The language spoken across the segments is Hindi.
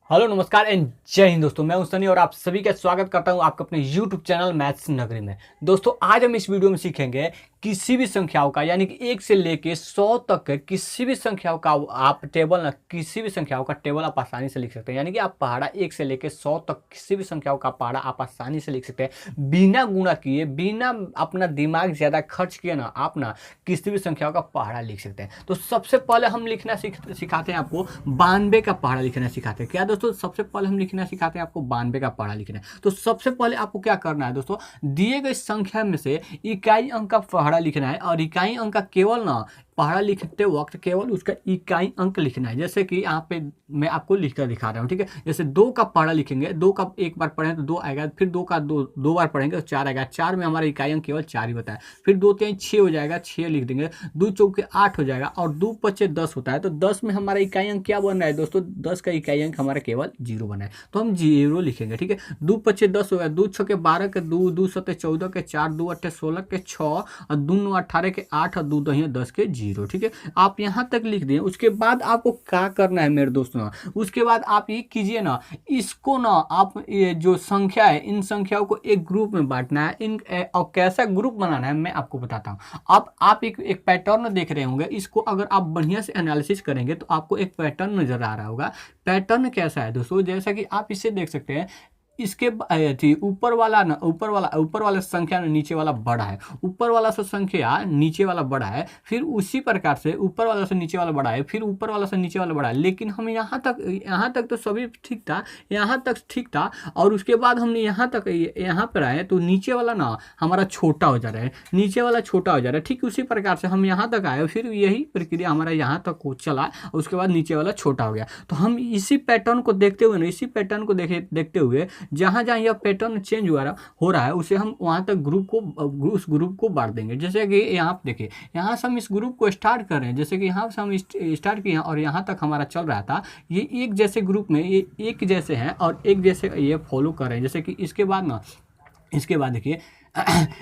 हेलो नमस्कार एंड जय हिंद दोस्तों। मैं हूं सनी और आप सभी का स्वागत करता हूं आपके अपने YouTube चैनल मैथ्स नगरी में। दोस्तों आज हम इस वीडियो में सीखेंगे किसी भी संख्याओं का यानी कि 1 से लेके 100 तक के किसी भी संख्याओं का आप टेबल ना किसी भी संख्याओं का टेबल आप आसानी से लिख सकते हैं। यानी कि आप पहाड़ा 1 से लेके 100 तक किसी भी संख्याओं का पहाड़ा आप आसानी से लिख सकते हैं बिना गुणा किए, बिना अपना दिमाग ज़्यादा खर्च किए ना आप ना किसी भी संख्याओं का पहाड़ा लिख सकते हैं। तो सबसे पहले हम लिखना सिखाते हैं आपको 92 का पहाड़ा लिखना सिखाते हैं। क्या दोस्तों, सबसे पहले हम लिखना सिखाते हैं आपको 92 का पहाड़ा लिखना है। तो सबसे पहले आपको क्या करना है दोस्तों, दिए गए संख्या में से इकाई अंक का पहाड़ा लिखना है और इकाई अंक का केवल ना पहाड़ा लिखते वक्त केवल उसका इकाई अंक लिखना है। जैसे कि यहाँ पे मैं आपको लिखकर दिखा रहा हूँ, ठीक है। जैसे 2 का पहाड़ा लिखेंगे, 2 का एक बार पढ़ें तो 2 आएगा, फिर 2 का दो बार पढ़ेंगे तो 4 आएगा। 4 में हमारा इकाई अंक केवल 4 ही होता है। फिर 2 3 6 हो जाएगा, 6 लिख देंगे। 2 चौके 8 हो जाएगा और 2 पचे 10 होता है। तो 10 में हमारा इकाई अंक क्या बन रहा है दोस्तों, 10 का इकाई अंक हमारा केवल 0 बना है, तो हम 0 लिखेंगे, ठीक है। 2 पचे 10 हो गया, 2 छके 12 के 2, 2 सते 14 के 4, 2 अट्ठे 16 के 6 और 2 9 18 के 8 और 2 दहिया 10 के 0, ठीक है। आप यहाँ तक लिख दिए। उसके बाद आपको क्या करना है मेरे दोस्तों, उसके बाद आप ये कीजिए ना, इसको ना आप ये जो संख्या है इन संख्याओं को एक ग्रुप में बांटना है। इन और कैसा ग्रुप बनाना है मैं आपको बताता हूँ। अब आप एक पैटर्न देख रहे होंगे, इसको अगर आप बढ़िया से एनालिसिस करेंगे तो आपको एक पैटर्न नजर आ रहा होगा। पैटर्न कैसा है दोस्तों, जैसा कि आप इसे देख सकते हैं, इसके ऊपर वाला ना ऊपर वाला संख्या ना नीचे वाला बड़ा है, ऊपर वाला से संख्या नीचे वाला बड़ा है, फिर उसी प्रकार से ऊपर वाला से नीचे वाला बड़ा है, फिर ऊपर वाला से नीचे वाला बड़ा है। लेकिन हम यहाँ तक तो सभी ठीक था, यहाँ तक ठीक था। और उसके बाद हमने यहाँ तक यहाँ पर आए तो नीचे वाला ना हमारा छोटा हो जा रहा है, नीचे वाला छोटा हो जा रहा है। ठीक उसी प्रकार से हम यहाँ तक आए, फिर यही प्रक्रिया हमारा यहाँ तक हो चला, उसके बाद नीचे वाला छोटा हो गया। तो हम इसी पैटर्न को देखते हुए ना, इसी पैटर्न को देखते हुए जहां जहां यह पैटर्न चेंज हो रहा है उसे हम वहां तक उस ग्रुप को बांट देंगे। जैसे कि यहाँ देखिए, यहाँ से हम इस ग्रुप को स्टार्ट कर रहे हैं। जैसे कि यहाँ से हम स्टार्ट किए और यहाँ तक हमारा चल रहा था। ये एक जैसे ग्रुप में ये एक जैसे हैं और एक जैसे ये फॉलो कर रहे हैं। जैसे कि इसके बाद देखिए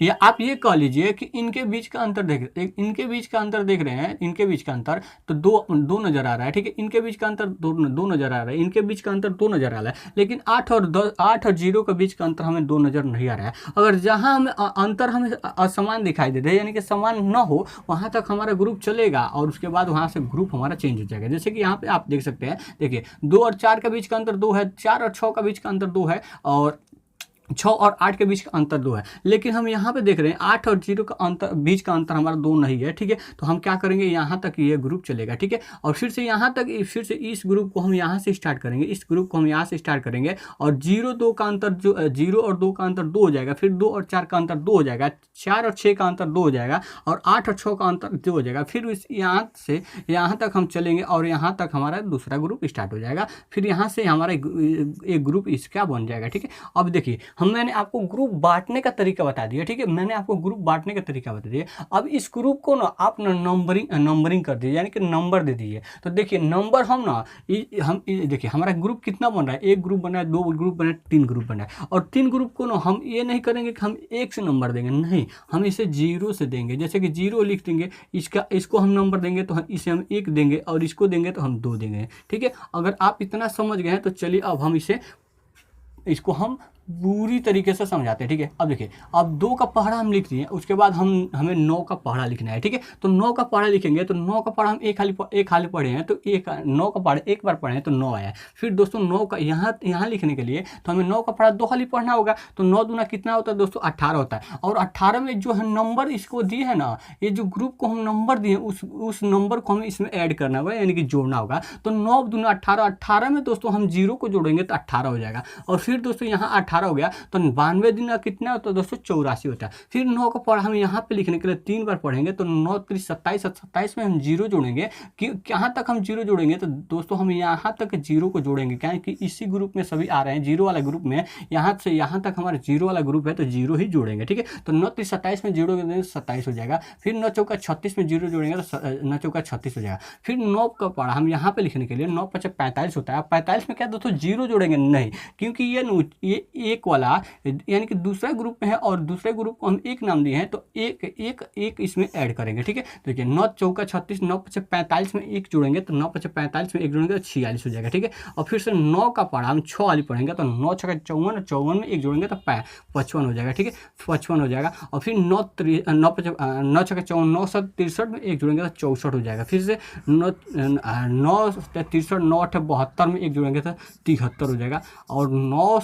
ये आप ये कह लीजिए कि इनके बीच का अंतर देख रहे हैं, इनके बीच का अंतर तो दो नजर आ रहा है, ठीक है। इनके बीच का अंतर दो नजर आ रहा है, इनके बीच का अंतर 2 नजर आ रहा है। लेकिन 8 और 0 के बीच का अंतर हमें 2 नजर नहीं आ रहा है। अगर जहां हमें अंतर हमें असमान दिखाई दे रहा है यानी कि समान न हो, वहां तक हमारा ग्रुप चलेगा और उसके बाद वहां से ग्रुप हमारा चेंज हो जाएगा। जैसे कि यहाँ पे आप देख सकते हैं, देखिए 2 और 4 के बीच का अंतर 2 है, 4 और 6 का बीच का अंतर 2 है और 6 और 8 के बीच का अंतर 2 है। लेकिन हम यहाँ पे देख रहे हैं 8 और 0 का अंतर, बीच का अंतर हमारा 2 नहीं है, ठीक है। तो हम क्या करेंगे, यहाँ तक ये ग्रुप चलेगा, ठीक है। और फिर से यहाँ तक, फिर से इस ग्रुप को हम यहाँ से स्टार्ट करेंगे, इस ग्रुप को हम यहाँ से स्टार्ट करेंगे और 0 2 का अंतर, जो 0 और 2 का अंतर 2 हो जाएगा। फिर 2 और 4 का अंतर 2 हो जाएगा, 4 और 6 का अंतर 2 हो जाएगा और 8 और 6 का अंतर 2 हो जाएगा। फिर यहाँ से यहाँ तक हम चलेंगे और यहाँ तक हमारा दूसरा ग्रुप स्टार्ट हो जाएगा। फिर यहाँ से हमारा एक ग्रुप इसका बन जाएगा, ठीक है। अब देखिए, मैंने आपको ग्रुप बांटने का तरीका बता दिया, ठीक है। मैंने आपको ग्रुप बांटने का तरीका बता दिया। अब इस ग्रुप को ना आप ना नंबरिंग कर दीजिए, यानी कि नंबर दे दीजिए। तो देखिए नंबर हम ना देखिए हमारा ग्रुप कितना बन रहा है, एक ग्रुप बना है, 2 ग्रुप बना है, 3 ग्रुप बना है। और 3 ग्रुप को ना हम ये नहीं करेंगे कि हम 1 से नंबर देंगे, नहीं, हम इसे 0 से देंगे। जैसे कि 0 लिख देंगे, इसको हम नंबर देंगे तो इसे हम 1 देंगे और इसको देंगे तो हम 2 देंगे, ठीक है। अगर आप इतना समझ गए हैं तो चलिए अब हम इसको हम पूरी तरीके से समझाते हैं, ठीक है। अब देखिए, अब 2 का पहाड़ा हम लिख दिए, उसके बाद हमें 9 का पहाड़ा लिखना है, ठीक है। तो 9 का पहाड़ा लिखेंगे तो 9 का पहाड़ा हम एक हाली पढ़े हैं तो 9 का पहाड़ा एक बार पढ़े हैं तो 9 आया। फिर दोस्तों 9 का यहाँ लिखने के लिए तो हमें 9 का पहाड़ा 2 हाली पढ़ना होगा। तो 9 दूना कितना होता है दोस्तों, 18 होता है। और 18 में जो है नंबर इसको दिए है ना, ये जो ग्रुप को हम नंबर दिए उस नंबर को हमें इसमें ऐड करना होगा, यानी कि जोड़ना होगा। तो 9 दूना 18, 18 में दोस्तों हम 0 को जोड़ेंगे तो 18 हो जाएगा। और फिर दोस्तों यहाँ 18 हो गया तो 92 दिन कितना होता है दोस्तों, 84 होता है। फिर 9 का पढ़ा हम यहाँ पे लिखने के लिए 3 बार पढ़ेंगे तो 9 3 27, 27 में हम 0 जोड़ेंगे। कि कहाँ तक हम 0 जोड़ेंगे तो दोस्तों हम यहाँ तक 0 को जोड़ेंगे, क्या है कि इसी ग्रुप में सभी आ रहे हैं, 0 वाला ग्रुप में यहाँ से यहाँ तक हमारा 0 वाला ग्रुप है तो 0 ही जोड़ेंगे, ठीक है। तो 9 3 27 में 0 देंगे 27 हो जाएगा। फिर 9 चौका 36 में 0 जोड़ेंगे तो 9 चौका 36 हो जाएगा। फिर 9 का पढ़ा हम यहाँ पे लिखने के लिए 9 5 45 होता है। 45 में क्या दोस्तों 0 जोड़ेंगे नहीं, क्योंकि ये एक वाला यानी कि दूसरा ग्रुप में है और दूसरे ग्रुप को हम एक नाम दिए हैं, तो एक एक एक इसमें ऐड करेंगे। ठीक है, देखिए 9 चौका 36, 9 पचे 45 में एक जोड़ेंगे तो 9 पचे 45 में एक जोड़ेंगे तो 46 हो जाएगा। ठीक है, और फिर से 9 का पढ़ा हम 6 वाली पढ़ेंगे तो 9 छक्का 54, 54 में एक जोड़ेंगे तो 55 हो जाएगा। ठीक है, 55 हो जाएगा। और फिर 9 छक्का 54, 9 7 63 में एक जोड़ेंगे तो 64 हो जाएगा। फिर से 9 63, 9 72 में एक जोड़ेंगे तो 73 हो जाएगा। और 9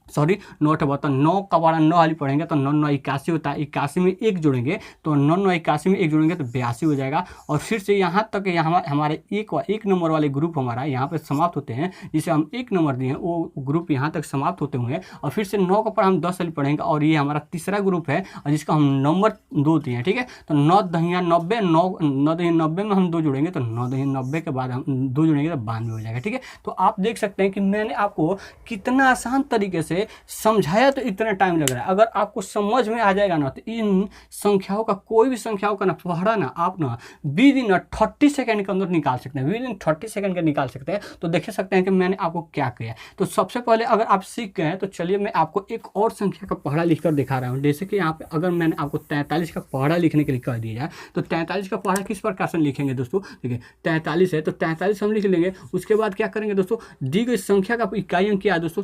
72, 9 का बड़ा 9 वाली पढ़ेंगे तो 9 9 81 होता है, 81 में एक जोड़ेंगे तो 9 9 81 में एक जोड़ेंगे तो 82 हो जाएगा। और फिर से यहाँ तक हमारे एक नंबर वाले ग्रुप हमारा यहाँ पे समाप्त होते हैं, जिसे हम एक नंबर दिए हैं वो ग्रुप यहाँ तक समाप्त होते हुए। और फिर से 9 का पढ़ा हम 10 वाली पढ़ेंगे और ये हमारा तीसरा ग्रुप है और जिसका हम नंबर 2 दिए हैं। ठीक है, तो 9 दहिया 90, 9 दहिया 90 में हम 2 जोड़ेंगे तो 9 दहिया 90 के बाद हम 2 जोड़ेंगे तो 92 हो जाएगा। ठीक है, तो आप देख सकते हैं कि मैंने आपको कितना आसान तरीके से समझाया, तो इतना टाइम लग रहा है। अगर आपको समझ में आ जाएगा ना तो इन संख्याओं का, कोई भी संख्याओं का ना पढ़ा ना आप ना विद इन 30 सेकंड के अंदर निकाल सकते हैं, विद इन 30 सेकंड के निकाल सकते हैं। तो देख सकते हैं कि मैंने आपको क्या किया। तो सबसे पहले अगर आप सीख गए हैं तो चलिए मैं आपको एक और संख्या का पढ़ा लिखकर दिखा रहा हूँ। जैसे कि यहाँ पे अगर मैंने आपको 43 का पढ़ा लिखने के लिए कह दिया जाए तो 43 का पढ़ा किस प्रकार से लिखेंगे दोस्तों। देखिए 43 है तो 43 हम लिख लेंगे। उसके बाद क्या करेंगे दोस्तों, दी गई संख्या का इकाई अंक क्या है दोस्तों,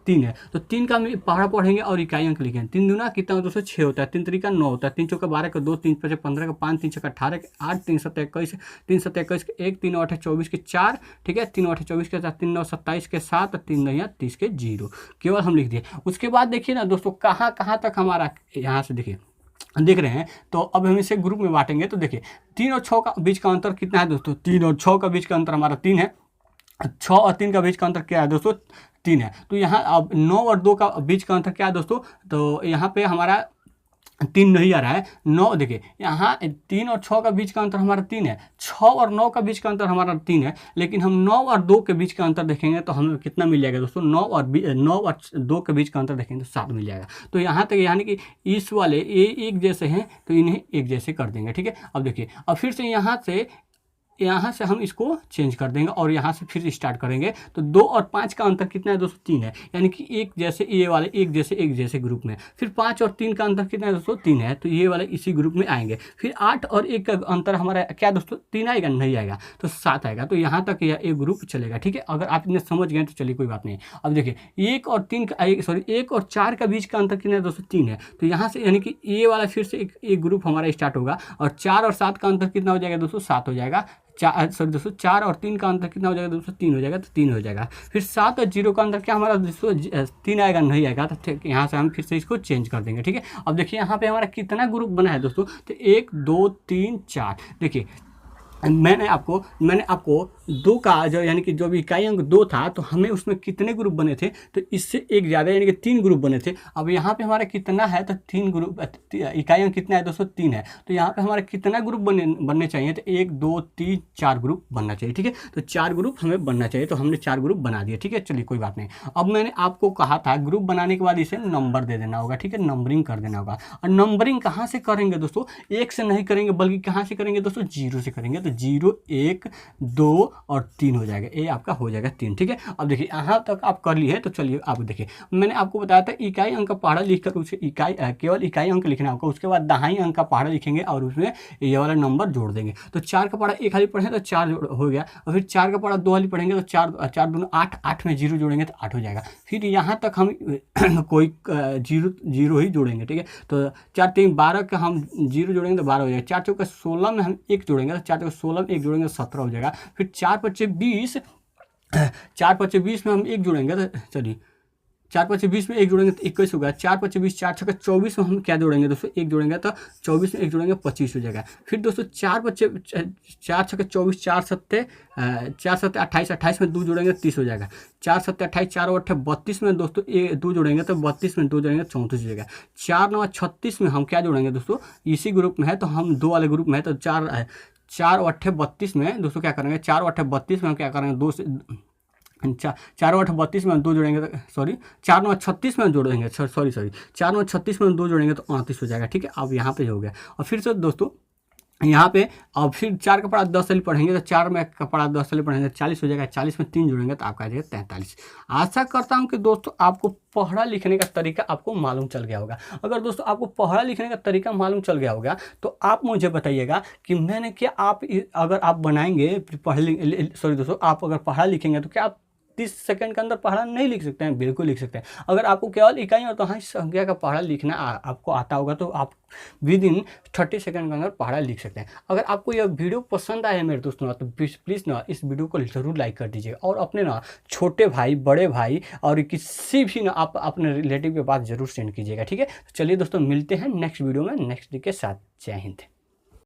3 है, तो 3 का हम पढ़ा पढ़ेंगे और इकाई अंक लिखेंगे। 3 दूना कितना दोस्तों 6 होता है, 3 तरीका 9 होता है, 3 चौका 12 का 2, 3 पचे 15 का 5, 3 छक्का 18 के 8, 3 7 21, 3 7 21 के 1, 3 8 24 के 4। ठीक है, 3 8 24 के 4, 3 9 27 के 7, 3 9 30 के 0 केवल हम लिख दिए। उसके बाद देखिए ना दोस्तों कहाँ कहाँ तक हमारा, यहाँ से देखिए देख रहे हैं। तो अब हम इसे ग्रुप में बांटेंगे तो देखिए 3 और 6 का बीच का अंतर कितना है दोस्तों, 3 और 6 का बीच का अंतर हमारा 3 है। 6 और 3 का बीच का अंतर क्या है दोस्तों, 3 है। तो यहाँ अब 9 और 2 का बीच का अंतर क्या है दोस्तों, तो यहाँ पे हमारा 3 नहीं आ रहा है। 9 देखिए यहाँ 3 और 6 का बीच का अंतर हमारा 3 है, 6 और 9 का बीच का अंतर हमारा 3 है। लेकिन हम 9 और 2 के बीच का अंतर देखेंगे तो हमें कितना मिल जाएगा दोस्तों, 9 और 2 के बीच का अंतर देखेंगे तो 7 मिल जाएगा। तो यहाँ तक यानी कि इस वाले ये एक जैसे हैं तो इन्हें एक जैसे कर देंगे। ठीक है, अब देखिए अब फिर से यहाँ से हम इसको चेंज कर देंगे और यहाँ से फिर स्टार्ट करेंगे। तो 2 और 5 का अंतर कितना है दोस्तों, 3 है, यानी कि एक जैसे ये वाले एक जैसे ग्रुप में। फिर 5 और 3 का अंतर कितना है दोस्तों, 3 है, तो ये वाले इसी ग्रुप में आएंगे। फिर 8 और 1 का अंतर हमारा क्या दोस्तों, 3 आएगा, नहीं आएगा तो 7 आएगा। तो यहाँ तक यह एक ग्रुप चलेगा। ठीक है, अगर आप इन्हें समझ गए तो चलिए कोई बात नहीं। अब देखिए 1 और 4 का बीच का अंतर कितना है दोस्तों, 3 है, तो यहाँ से यानी कि ये वाला फिर से एक ग्रुप हमारा स्टार्ट होगा। और 4 और 7 का अंतर कितना हो जाएगा दोस्तों, 7 हो जाएगा। 4 और 3 का अंतर कितना हो जाएगा दोस्तों, 3 हो जाएगा, तो 3 हो जाएगा। फिर 7 और 0 का अंतर क्या हमारा दोस्तों, 3 आएगा, नहीं आएगा, तो ठीक यहाँ से हम फिर से इसको चेंज कर देंगे। ठीक है, अब देखिए यहाँ पे हमारा कितना ग्रुप बना है दोस्तों, तो 1 2 3 4। देखिए मैंने आपको 2 का जो यानी कि जो भी इकाई अंक 2 था तो हमें उसमें कितने ग्रुप बने थे, तो इससे एक ज़्यादा यानी कि 3 ग्रुप बने थे। अब यहाँ पे हमारा कितना है, तो 3 ग्रुप, इकाई अंक कितना है दोस्तों, 3 है, तो यहाँ पे हमारे कितना ग्रुप बनने चाहिए, तो 1 2 3 4 ग्रुप बनना चाहिए। ठीक है, तो 4 ग्रुप हमें बनना चाहिए, तो हमने 4 ग्रुप बना दिए। ठीक है, चलिए कोई बात नहीं। अब मैंने आपको कहा था ग्रुप बनाने के बाद इसे नंबर दे देना होगा। ठीक है, नंबरिंग कर देना होगा। और नंबरिंग कहाँ से करेंगे दोस्तों, 1 से नहीं करेंगे बल्कि कहाँ से करेंगे दोस्तों, 0 से करेंगे। तो 0 1 2 और 3 हो जाएगा, ये आपका हो जाएगा 3। ठीक है, अब देखिए यहाँ तक आप कर लिए तो चलिए आप देखिए मैंने आपको बताया था इकाई अंक का पहाड़ा लिखकर उसे केवल इकाई अंक लिखना होगा। उसके बाद दहाई अंक का पहाड़ा लिखेंगे और उसमें ये वाला नंबर जोड़ देंगे। तो 4 का पहाड़ा 1 हाली पढ़ें तो 4 हो गया, और फिर 4 का पहाड़ा 2 हाली पढ़ेंगे तो 4 दूनी 8, 8 में 0 जोड़ेंगे तो 8 हो जाएगा। फिर यहाँ तक हम कोई 0 ही जोड़ेंगे। ठीक है, तो 4 3 12 का हम 0 जोड़ेंगे तो 12 हो जाएगा। 4 चौका 16 में हम 1 जोड़ेंगे तो 4 चौका 16 में 1 जोड़ेंगे तो 17 हो जाएगा। फिर 4 5 20, 4 5 20 में हम 1 जोड़ेंगे तो चलिए 4 5 20 में 1 जोड़ेंगे तो 21 होगा। 4 5 20, 4 6 24 में हम क्या जोड़ेंगे दोस्तों, 1 जोड़ेंगे तो 24 में 1 जोड़ेंगे 25 हो जाएगा। फिर दोस्तों 4 6 24, 4 7 28, 28 में 2 जोड़ेंगे 30 हो जाएगा। 4 7 28, 4 8 32 में दोस्तों 2 जोड़ेंगे तो 32 में 2 जोड़ेंगे 34 हो जाएगा। 4 9 36 में हम क्या जोड़ेंगे दोस्तों, इसी ग्रुप में है तो हम 2 वाले ग्रुप में है तो 4 8 32 में दोस्तों क्या करेंगे, 4 8 32 में हम क्या करेंगे, 2 से 4 8 32 में हम 2 जोड़ेंगे तो 4 9 36 में जोड़ेंगे 4 9 36 में 2 जोड़ेंगे तो 29 हो जाएगा। ठीक है, अब यहाँ पे हो गया। और फिर से दोस्तों यहाँ पे अब फिर 4 का पढ़ा 10 वाली पढ़ेंगे तो 4 में का पढ़ा 10 वाली पढ़ेंगे तो 40 हो जाएगा, 40 में 3 जोड़ेंगे तो आपका आ जाएगा 43। आशा करता हूँ कि दोस्तों आपको पढ़ा लिखने का तरीका आपको मालूम चल गया होगा। अगर दोस्तों आपको पढ़ा लिखने का तरीका मालूम चल गया होगा तो आप मुझे बताइएगा कि मैंने क्या अगर आप बनाएंगे सॉरी दोस्तों, आप अगर पढ़ा लिखेंगे तो क्या आप 30 सेकंड के अंदर पढ़ा नहीं लिख सकते हैं? बिल्कुल लिख सकते हैं। अगर आपको केवल इकाई और दहाई संख्या का पढ़ा लिखना आपको आता होगा तो आप विद इन 30 सेकंड के अंदर पढ़ा लिख सकते हैं। अगर आपको यह वीडियो पसंद आया मेरे दोस्तों ना तो प्लीज़ ना इस वीडियो को ज़रूर लाइक कर दीजिएगा और अपने ना छोटे भाई, बड़े भाई और किसी भी ना आप अपने रिलेटिव के पास ज़रूर सेंड कीजिएगा, ठीक है। चलिए दोस्तों, मिलते हैं नेक्स्ट वीडियो में नेक्स्ट डे के साथ। जय हिंद।